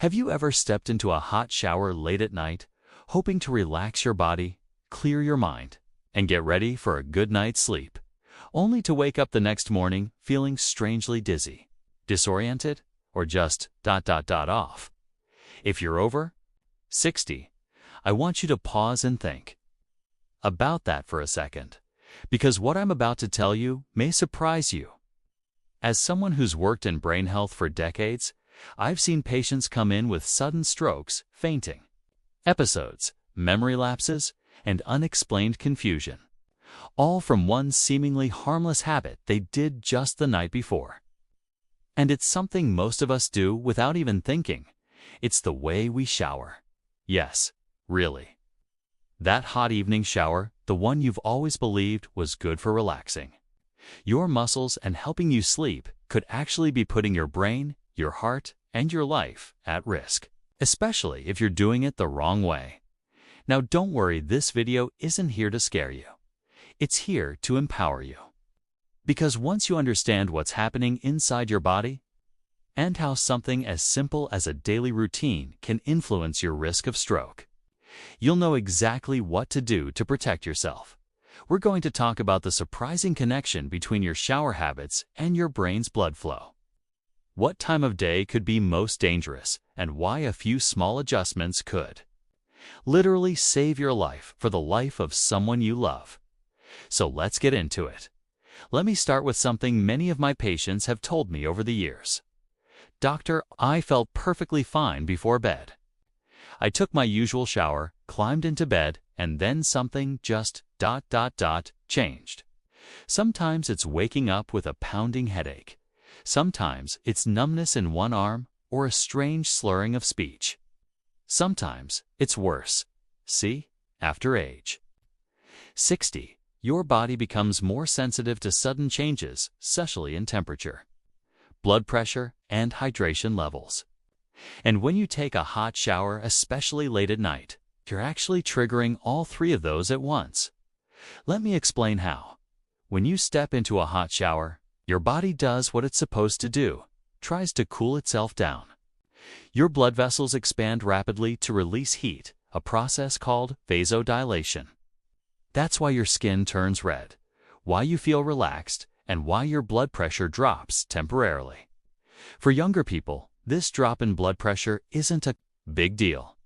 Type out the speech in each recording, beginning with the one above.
Have you ever stepped into a hot shower late at night, hoping to relax your body, clear your mind, and get ready for a good night's sleep, only to wake up the next morning feeling strangely dizzy, disoriented, or just off? If you're over 60, I want you to pause and think about that for a second, because what I'm about to tell you may surprise you. As someone who's worked in brain health for decades, I've seen patients come in with sudden strokes, fainting episodes, memory lapses, and unexplained confusion, all from one seemingly harmless habit they did just the night before. And it's something most of us do without even thinking. It's the way we shower. Yes, really. That hot evening shower, the one you've always believed was good for relaxing your muscles and helping you sleep, could actually be putting your brain, your heart, and your life at risk, especially if you're doing it the wrong way. Now don't worry, this video isn't here to scare you. It's here to empower you. Because once you understand what's happening inside your body and how something as simple as a daily routine can influence your risk of stroke, you'll know exactly what to do to protect yourself. We're going to talk about the surprising connection between your shower habits and your brain's blood flow. What time of day could be most dangerous, and why a few small adjustments could literally save your life for the life of someone you love. So let's get into it. Let me start with something many of my patients have told me over the years. Doctor, I felt perfectly fine before bed. I took my usual shower, climbed into bed, and then something just changed. Sometimes it's waking up with a pounding headache. Sometimes it's numbness in one arm or a strange slurring of speech. Sometimes it's worse. See, after age 60, your body becomes more sensitive to sudden changes, especially in temperature, blood pressure, and hydration levels. And when you take a hot shower, especially late at night, you're actually triggering all three of those at once. Let me explain how. When you step into a hot shower, your body does what it's supposed to do, tries to cool itself down. Your blood vessels expand rapidly to release heat, a process called vasodilation. That's why your skin turns red, why you feel relaxed, and why your blood pressure drops temporarily. For younger people, this drop in blood pressure isn't a big deal.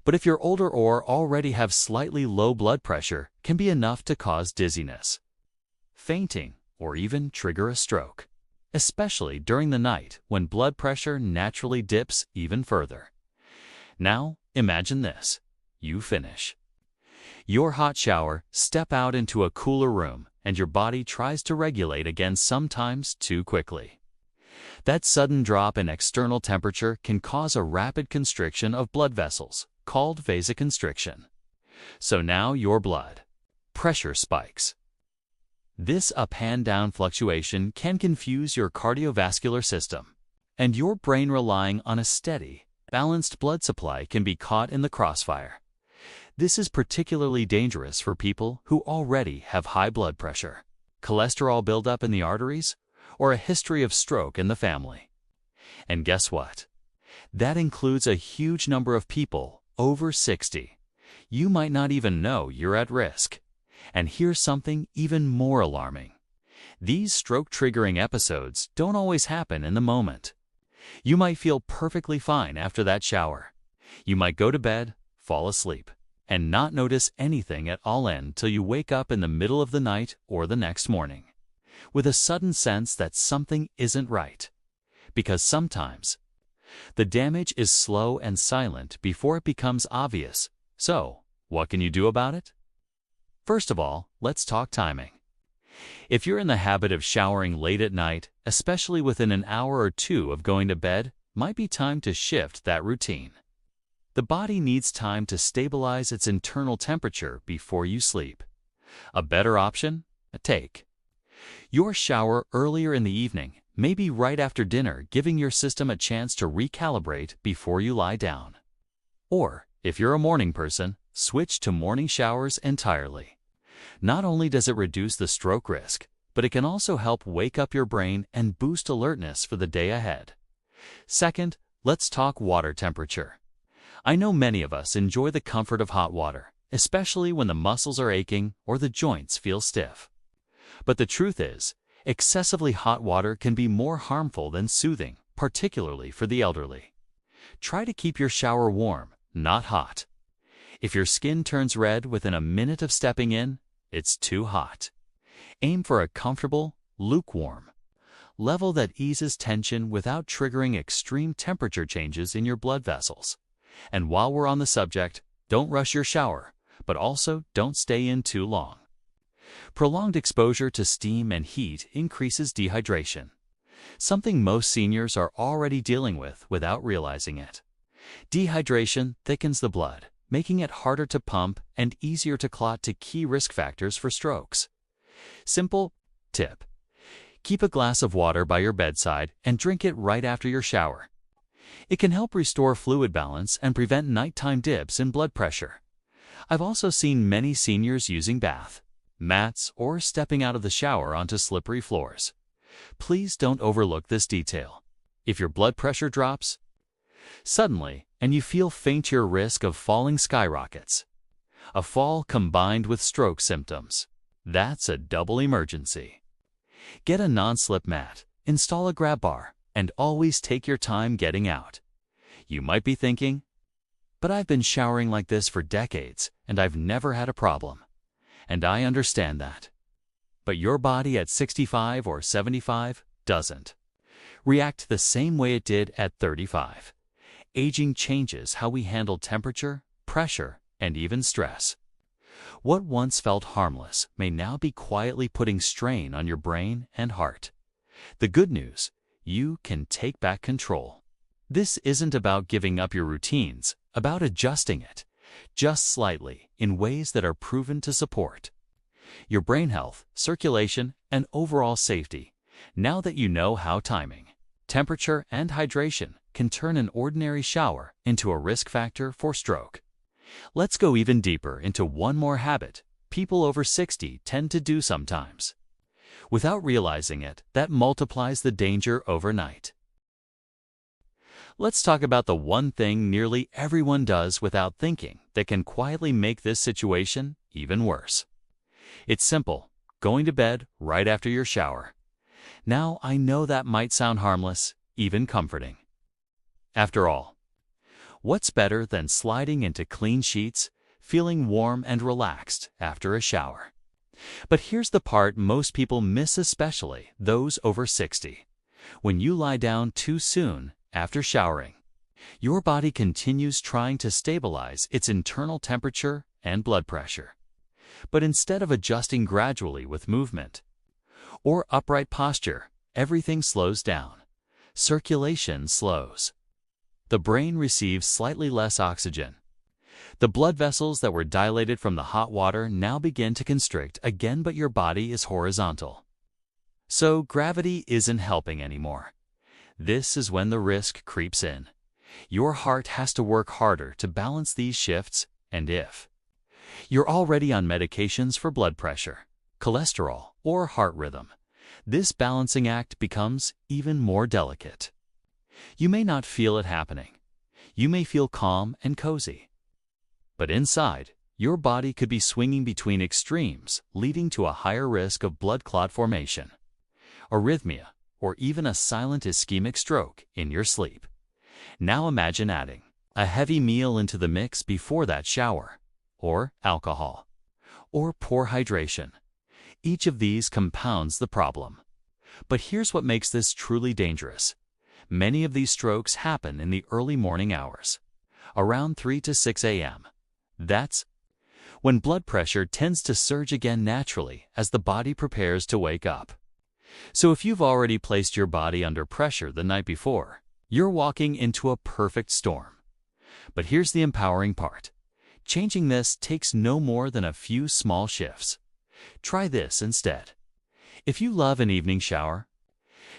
But if you're older or already have slightly low blood pressure, can be enough to cause dizziness, fainting, or even trigger a stroke, especially during the night when blood pressure naturally dips even further. Now, imagine this. You finish your hot shower, step out into a cooler room, and your body tries to regulate again, sometimes too quickly. That sudden drop in external temperature can cause a rapid constriction of blood vessels, called vasoconstriction. So now your blood pressure spikes. This up and down fluctuation can confuse your cardiovascular system, and your brain, relying on a steady, balanced blood supply, can be caught in the crossfire. This is particularly dangerous for people who already have high blood pressure, cholesterol buildup in the arteries, or a history of stroke in the family. And guess what? That includes a huge number of people over 60. You might not even know you're at risk. And here's something even more alarming. These stroke-triggering episodes don't always happen in the moment. You might feel perfectly fine after that shower. You might go to bed, fall asleep, and not notice anything at all until you wake up in the middle of the night or the next morning, with a sudden sense that something isn't right. Because sometimes the damage is slow and silent before it becomes obvious. So, what can you do about it? First of all, let's talk timing. If you're in the habit of showering late at night, especially within an hour or two of going to bed, might be time to shift that routine. The body needs time to stabilize its internal temperature before you sleep. A better option? Take your shower earlier in the evening, maybe right after dinner, giving your system a chance to recalibrate before you lie down. Or, if you're a morning person, switch to morning showers entirely. Not only does it reduce the stroke risk, but it can also help wake up your brain and boost alertness for the day ahead. Second, let's talk water temperature. I know many of us enjoy the comfort of hot water, especially when the muscles are aching or the joints feel stiff. But the truth is, excessively hot water can be more harmful than soothing, particularly for the elderly. Try to keep your shower warm, not hot. If your skin turns red within a minute of stepping in, it's too hot. Aim for a comfortable, lukewarm level that eases tension without triggering extreme temperature changes in your blood vessels. And while we're on the subject, don't rush your shower, but also don't stay in too long. Prolonged exposure to steam and heat increases dehydration, something most seniors are already dealing with without realizing it. Dehydration thickens the blood, making it harder to pump and easier to clot to key risk factors for strokes. Simple tip: keep a glass of water by your bedside and drink it right after your shower. It can help restore fluid balance and prevent nighttime dips in blood pressure. I've also seen many seniors using bath mats or stepping out of the shower onto slippery floors. Please don't overlook this detail. If your blood pressure drops suddenly and you feel faint, your risk of falling skyrockets. A fall combined with stroke symptoms. That's a double emergency. Get a non-slip mat, install a grab bar, and always take your time getting out. You might be thinking, but I've been showering like this for decades and I've never had a problem. And I understand that. But your body at 65 or 75 doesn't react the same way it did at 35. Aging changes how we handle temperature, pressure, and even stress. What once felt harmless may now be quietly putting strain on your brain and heart. The good news: you can take back control. This isn't about giving up your routines, about adjusting it, just slightly, in ways that are proven to support your brain health, circulation, and overall safety. Now that you know how timing, temperature, and hydration can turn an ordinary shower into a risk factor for stroke. Let's go even deeper into one more habit people over 60 tend to do sometimes. Without realizing it, that multiplies the danger overnight. Let's talk about the one thing nearly everyone does without thinking that can quietly make this situation even worse. It's simple: going to bed right after your shower. Now, I know that might sound harmless, even comforting. After all, what's better than sliding into clean sheets, feeling warm and relaxed after a shower? But here's the part most people miss, especially those over 60. When you lie down too soon after showering, your body continues trying to stabilize its internal temperature and blood pressure. But instead of adjusting gradually with movement or upright posture, everything slows down. Circulation slows. The brain receives slightly less oxygen. The blood vessels that were dilated from the hot water now begin to constrict again, but your body is horizontal. So gravity isn't helping anymore. This is when the risk creeps in. Your heart has to work harder to balance these shifts, and if you're already on medications for blood pressure, cholesterol, or heart rhythm, this balancing act becomes even more delicate. You may not feel it happening. You may feel calm and cozy. But inside, your body could be swinging between extremes, leading to a higher risk of blood clot formation, arrhythmia, or even a silent ischemic stroke in your sleep. Now imagine adding a heavy meal into the mix before that shower, or alcohol, or poor hydration. Each of these compounds the problem. But here's what makes this truly dangerous. Many of these strokes happen in the early morning hours, around 3 to 6 a.m. That's when blood pressure tends to surge again naturally as the body prepares to wake up. So if you've already placed your body under pressure the night before, you're walking into a perfect storm. But here's the empowering part. Changing this takes no more than a few small shifts. Try this instead. If you love an evening shower,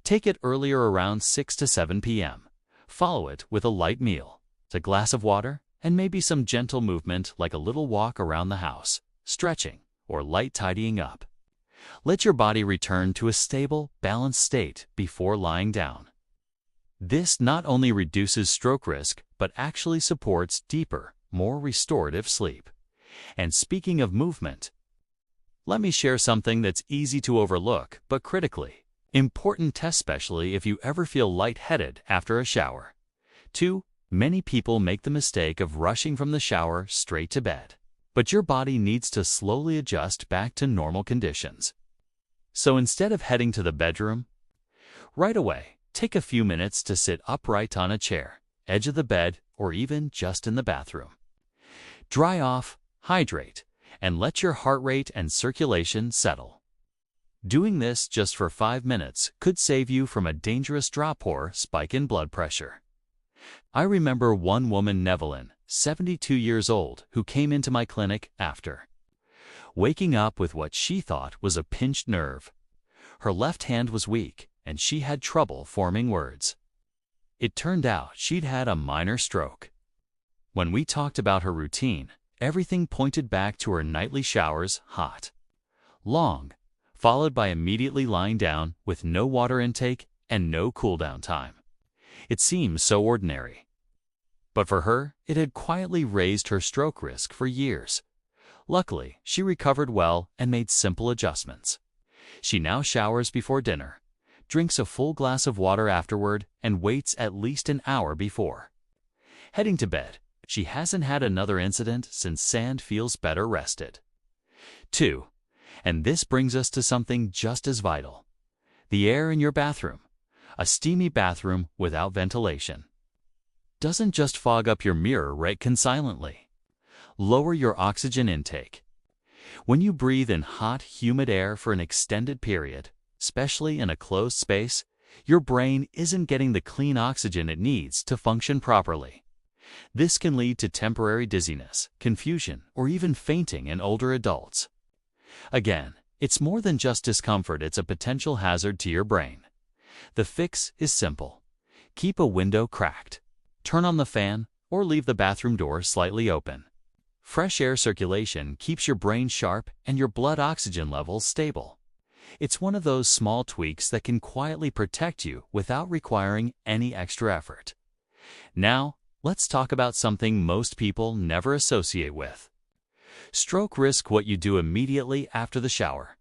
take it earlier, around 6 to 7 p.m. Follow it with a light meal, a glass of water, and maybe some gentle movement like a little walk around the house, stretching, or light tidying up. Let your body return to a stable, balanced state before lying down. This not only reduces stroke risk, but actually supports deeper, more restorative sleep. And speaking of movement, let me share something that's easy to overlook, but critically important, especially if you ever feel lightheaded after a shower. 2. Many people make the mistake of rushing from the shower straight to bed. But your body needs to slowly adjust back to normal conditions. So instead of heading to the bedroom, right away, take a few minutes to sit upright on a chair, edge of the bed, or even just in the bathroom. Dry off, hydrate, and let your heart rate and circulation settle. Doing this just for 5 minutes could save you from a dangerous drop or spike in blood pressure. I remember one woman, Evelyn, 72 years old, who came into my clinic after waking up with what she thought was a pinched nerve. Her left hand was weak, and she had trouble forming words. It turned out she'd had a minor stroke. When we talked about her routine, everything pointed back to her nightly showers, hot, long, followed by immediately lying down with no water intake and no cool-down time. It seems so ordinary. But for her, it had quietly raised her stroke risk for years. Luckily, she recovered well and made simple adjustments. She now showers before dinner, drinks a full glass of water afterward, and waits at least an hour before heading to bed. She hasn't had another incident since Sand feels better rested. 2. And this brings us to something just as vital: the air in your bathroom. A steamy bathroom without ventilation doesn't just fog up your mirror, it can silently lower your oxygen intake. When you breathe in hot, humid air for an extended period, especially in a closed space, your brain isn't getting the clean oxygen it needs to function properly. This can lead to temporary dizziness, confusion, or even fainting in older adults. Again, it's more than just discomfort, it's a potential hazard to your brain. The fix is simple. Keep a window cracked, turn on the fan, or leave the bathroom door slightly open. Fresh air circulation keeps your brain sharp and your blood oxygen levels stable. It's one of those small tweaks that can quietly protect you without requiring any extra effort. Now, let's talk about something most people never associate with stroke risk: what you do immediately after the shower.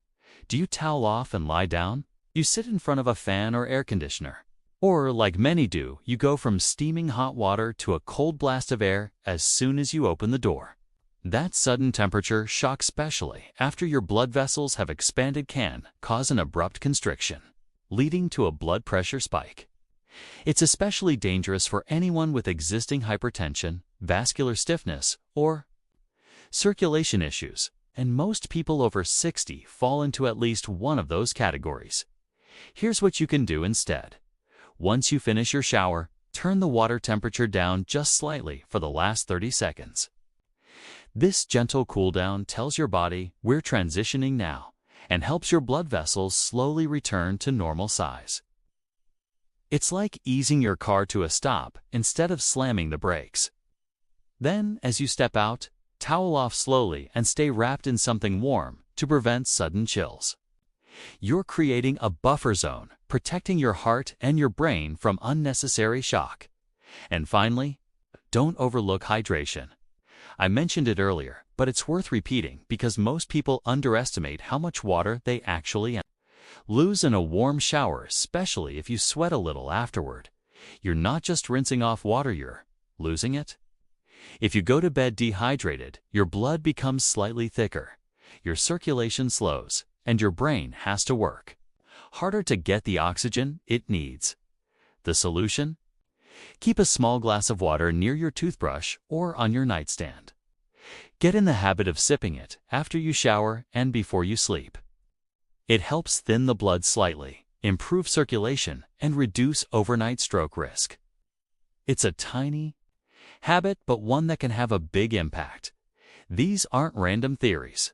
Do you towel off and lie down? You sit in front of a fan or air conditioner? Or, like many do, you go from steaming hot water to a cold blast of air as soon as you open the door? That sudden temperature shock, especially after your blood vessels have expanded, can cause an abrupt constriction, leading to a blood pressure spike. It's especially dangerous for anyone with existing hypertension, vascular stiffness, or circulation issues, and most people over 60 fall into at least one of those categories. Here's what you can do instead. Once you finish your shower, turn the water temperature down just slightly for the last 30 seconds. This gentle cool down tells your body we're transitioning now and helps your blood vessels slowly return to normal size. It's like easing your car to a stop instead of slamming the brakes. Then, as you step out, towel off slowly and stay wrapped in something warm to prevent sudden chills. You're creating a buffer zone, protecting your heart and your brain from unnecessary shock. And finally, don't overlook hydration. I mentioned it earlier, but it's worth repeating because most people underestimate how much water they actually lose in a warm shower, especially if you sweat a little afterward. You're not just rinsing off water, you're losing it. If you go to bed dehydrated, your blood becomes slightly thicker, your circulation slows, and your brain has to work harder to get the oxygen it needs. The solution? Keep a small glass of water near your toothbrush or on your nightstand. Get in the habit of sipping it after you shower and before you sleep. It helps thin the blood slightly, improve circulation, and reduce overnight stroke risk. It's a tiny habit, but one that can have a big impact. These aren't random theories.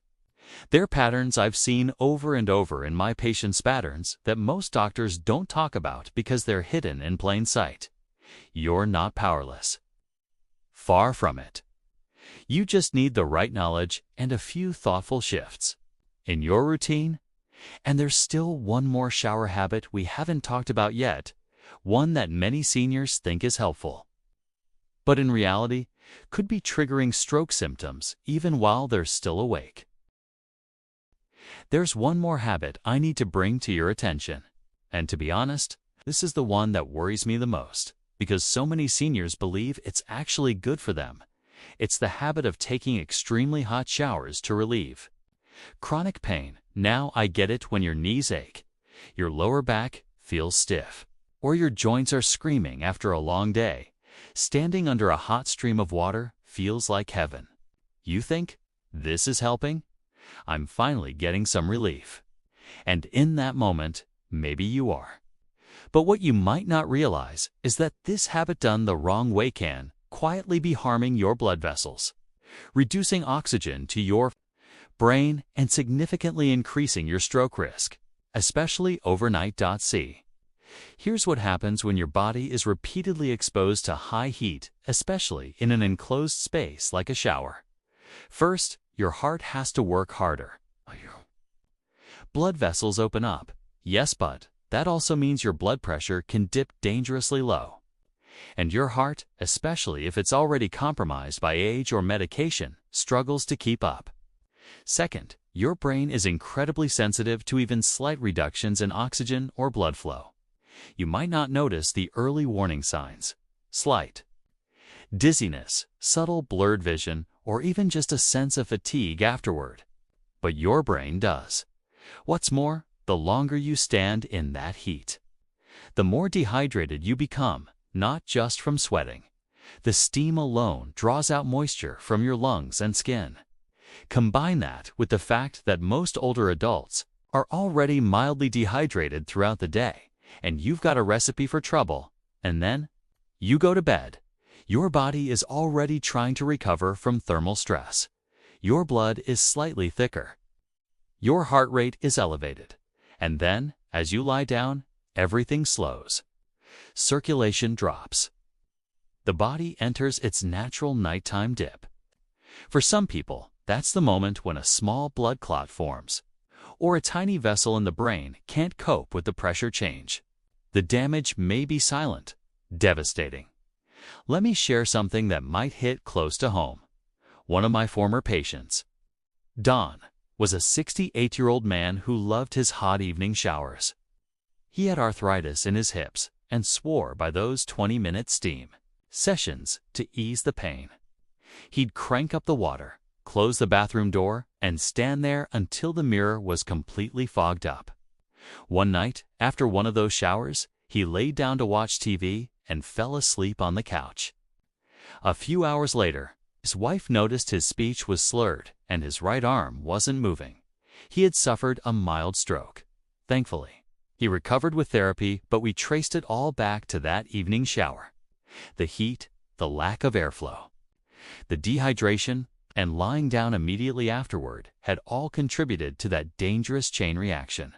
They're patterns I've seen over and over in my patients', patterns that most doctors don't talk about because they're hidden in plain sight. You're not powerless. Far from it. You just need the right knowledge and a few thoughtful shifts in your routine. And there's still one more shower habit we haven't talked about yet, one that many seniors think is helpful, but in reality could be triggering stroke symptoms even while they're still awake. There's one more habit I need to bring to your attention, and to be honest, this is the one that worries me the most, because so many seniors believe it's actually good for them. It's the habit of taking extremely hot showers to relieve chronic pain. Now I get it when your knees ache, your lower back feels stiff, or your joints are screaming after a long day. Standing under a hot stream of water feels like heaven. You think this is helping? I'm finally getting some relief. And in that moment, maybe you are. But what you might not realize is that this habit done the wrong way can quietly be harming your blood vessels, reducing oxygen to your brain and significantly increasing your stroke risk, especially overnight. See, here's what happens when your body is repeatedly exposed to high heat, especially in an enclosed space like a shower. First, your heart has to work harder. Blood vessels open up. Yes, but that also means your blood pressure can dip dangerously low. And your heart, especially if it's already compromised by age or medication, struggles to keep up. Second, your brain is incredibly sensitive to even slight reductions in oxygen or blood flow. You might not notice the early warning signs: slight dizziness, subtle blurred vision, or even just a sense of fatigue afterward. But your brain does. What's more, the longer you stand in that heat, the more dehydrated you become, not just from sweating. The steam alone draws out moisture from your lungs and skin. Combine that with the fact that most older adults are already mildly dehydrated throughout the day, and you've got a recipe for trouble, and then you go to bed. Your body is already trying to recover from thermal stress. Your blood is slightly thicker. Your heart rate is elevated. And then, as you lie down, everything slows. Circulation drops. The body enters its natural nighttime dip. For some people, that's the moment when a small blood clot forms, or a tiny vessel in the brain can't cope with the pressure change. The damage may be silent, devastating. Let me share something that might hit close to home. One of my former patients, Don, was a 68-year-old man who loved his hot evening showers. He had arthritis in his hips and swore by those 20-minute steam sessions to ease the pain. He'd crank up the water, close the bathroom door, and stand there until the mirror was completely fogged up. One night, after one of those showers, he laid down to watch TV and fell asleep on the couch. A few hours later, his wife noticed his speech was slurred and his right arm wasn't moving. He had suffered a mild stroke. Thankfully, he recovered with therapy, but we traced it all back to that evening shower. The heat, the lack of airflow, the dehydration, and lying down immediately afterward had all contributed to that dangerous chain reaction.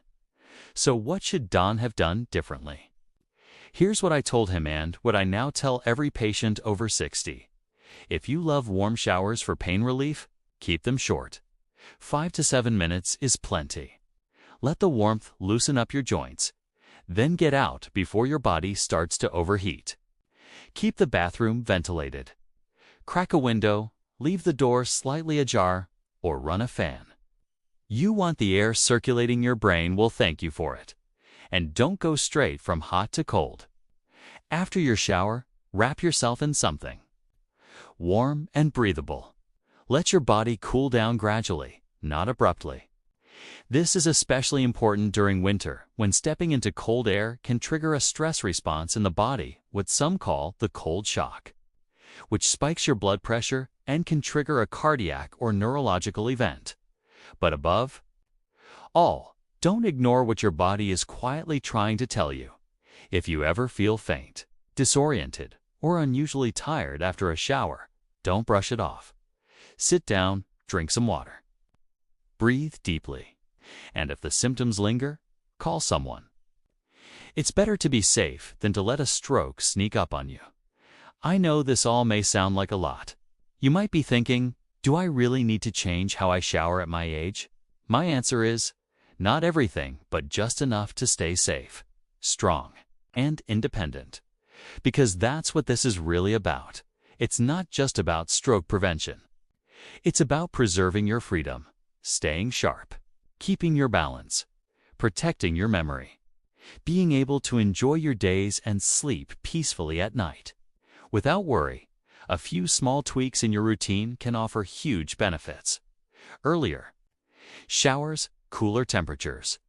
So what should Don have done differently? Here's what I told him and what I now tell every patient over 60. If you love warm showers for pain relief, keep them short. 5 to 7 minutes is plenty. Let the warmth loosen up your joints. Then get out before your body starts to overheat. Keep the bathroom ventilated. Crack a window, leave the door slightly ajar, or run a fan. You want the air circulating your brain will thank you for it. And don't go straight from hot to cold. After your shower, wrap yourself in something warm and breathable. Let your body cool down gradually, not abruptly. This is especially important during winter, when stepping into cold air can trigger a stress response in the body, what some call the cold shock, which spikes your blood pressure and can trigger a cardiac or neurological event. But above all, don't ignore what your body is quietly trying to tell you. If you ever feel faint, disoriented, or unusually tired after a shower, don't brush it off. Sit down, drink some water. Breathe deeply. And if the symptoms linger, call someone. It's better to be safe than to let a stroke sneak up on you. I know this all may sound like a lot. You might be thinking, do I really need to change how I shower at my age? My answer is, not everything, but just enough to stay safe, strong, and independent. Because that's what this is really about. It's not just about stroke prevention. It's about preserving your freedom, staying sharp, keeping your balance, protecting your memory, being able to enjoy your days and sleep peacefully at night. Without worry, a few small tweaks in your routine can offer huge benefits. Earlier showers, cooler temperatures,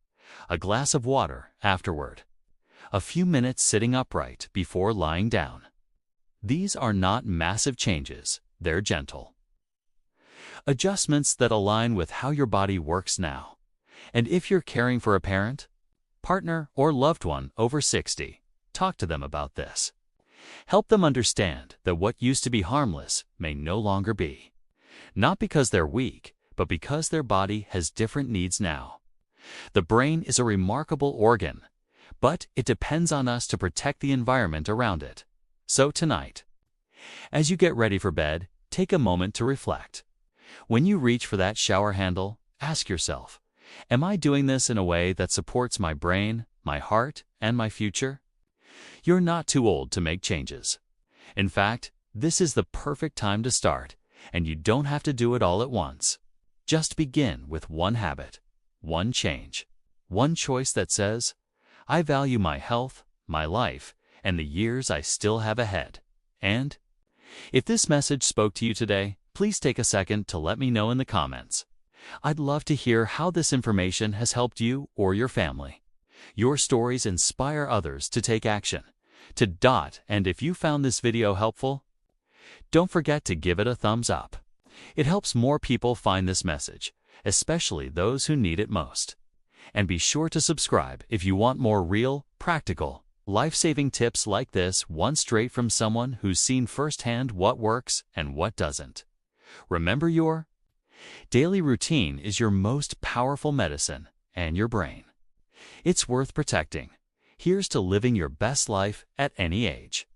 a glass of water afterward, a few minutes sitting upright before lying down. These are not massive changes, they're gentle adjustments that align with how your body works now. And if you're caring for a parent, partner, or loved one over 60, talk to them about this. Help them understand that what used to be harmless may no longer be. Not because they're weak, but because their body has different needs now. The brain is a remarkable organ, but it depends on us to protect the environment around it. So tonight, as you get ready for bed, take a moment to reflect. When you reach for that shower handle, ask yourself, am I doing this in a way that supports my brain, my heart, and my future? You're not too old to make changes. In fact, this is the perfect time to start, and you don't have to do it all at once. Just begin with one habit, one change, one choice that says, I value my health, my life, and the years I still have ahead. And if this message spoke to you today, please take a second to let me know in the comments. I'd love to hear how this information has helped you or your family. Your stories inspire others to take action. And if you found this video helpful, don't forget to give it a thumbs up. It helps more people find this message, especially those who need it most. And be sure to subscribe if you want more real, practical, life-saving tips like this, one straight from someone who's seen firsthand what works and what doesn't. Remember, your daily routine is your most powerful medicine, and your brain. It's worth protecting. Here's to living your best life at any age.